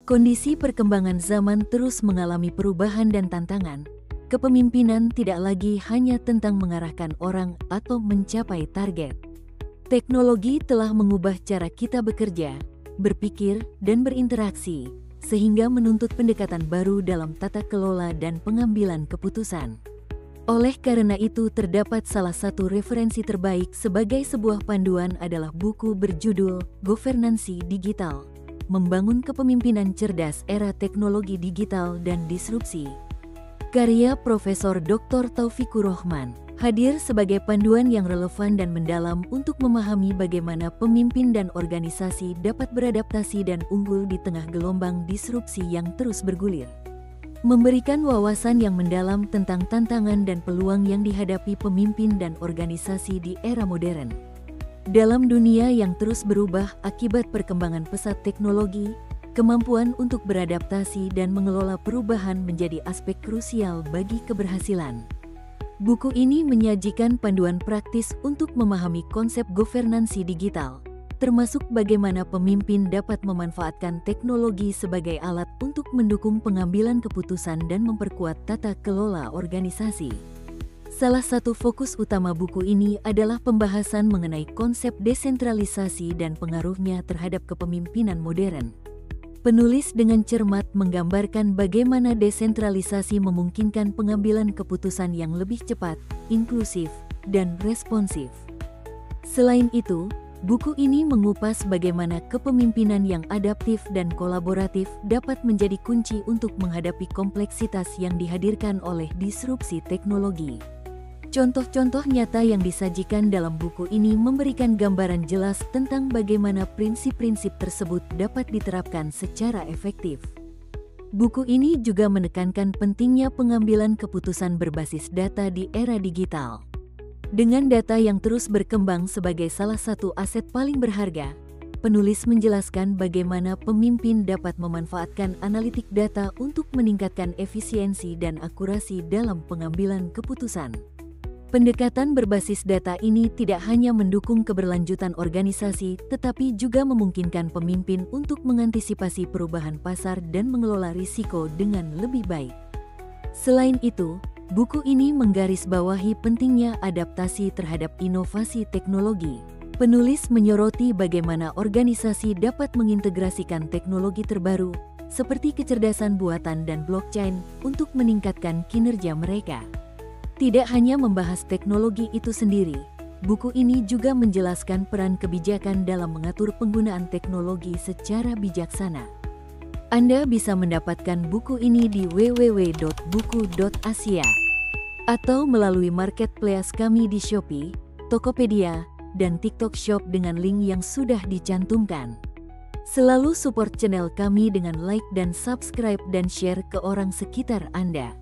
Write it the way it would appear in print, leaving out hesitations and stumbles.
Kondisi perkembangan zaman terus mengalami perubahan dan tantangan. Kepemimpinan tidak lagi hanya tentang mengarahkan orang atau mencapai target. Teknologi telah mengubah cara kita bekerja, berpikir, dan berinteraksi, sehingga menuntut pendekatan baru dalam tata kelola dan pengambilan keputusan. Oleh karena itu, terdapat salah satu referensi terbaik sebagai sebuah panduan adalah buku berjudul Governansi Digital: Membangun Kepemimpinan Cerdas Era Teknologi Digital dan Disrupsi, karya Profesor Dr. Taufikur Rahman, hadir sebagai panduan yang relevan dan mendalam untuk memahami bagaimana pemimpin dan organisasi dapat beradaptasi dan unggul di tengah gelombang disrupsi yang terus bergulir. Memberikan wawasan yang mendalam tentang tantangan dan peluang yang dihadapi pemimpin dan organisasi di era modern. Dalam dunia yang terus berubah akibat perkembangan pesat teknologi, kemampuan untuk beradaptasi dan mengelola perubahan menjadi aspek krusial bagi keberhasilan. Buku ini menyajikan panduan praktis untuk memahami konsep governansi digital, termasuk bagaimana pemimpin dapat memanfaatkan teknologi sebagai alat untuk mendukung pengambilan keputusan dan memperkuat tata kelola organisasi. Salah satu fokus utama buku ini adalah pembahasan mengenai konsep desentralisasi dan pengaruhnya terhadap kepemimpinan modern. Penulis dengan cermat menggambarkan bagaimana desentralisasi memungkinkan pengambilan keputusan yang lebih cepat, inklusif, dan responsif. Selain itu, buku ini mengupas bagaimana kepemimpinan yang adaptif dan kolaboratif dapat menjadi kunci untuk menghadapi kompleksitas yang dihadirkan oleh disrupsi teknologi. Contoh-contoh nyata yang disajikan dalam buku ini memberikan gambaran jelas tentang bagaimana prinsip-prinsip tersebut dapat diterapkan secara efektif. Buku ini juga menekankan pentingnya pengambilan keputusan berbasis data di era digital. Dengan data yang terus berkembang sebagai salah satu aset paling berharga, penulis menjelaskan bagaimana pemimpin dapat memanfaatkan analitik data untuk meningkatkan efisiensi dan akurasi dalam pengambilan keputusan. Pendekatan berbasis data ini tidak hanya mendukung keberlanjutan organisasi, tetapi juga memungkinkan pemimpin untuk mengantisipasi perubahan pasar dan mengelola risiko dengan lebih baik. Selain itu, buku ini menggarisbawahi pentingnya adaptasi terhadap inovasi teknologi. Penulis menyoroti bagaimana organisasi dapat mengintegrasikan teknologi terbaru, seperti kecerdasan buatan dan blockchain, untuk meningkatkan kinerja mereka. Tidak hanya membahas teknologi itu sendiri, buku ini juga menjelaskan peran kebijakan dalam mengatur penggunaan teknologi secara bijaksana. Anda bisa mendapatkan buku ini di www.buku.asia atau melalui marketplace kami di Shopee, Tokopedia, dan TikTok Shop dengan link yang sudah dicantumkan. Selalu support channel kami dengan like dan subscribe dan share ke orang sekitar Anda.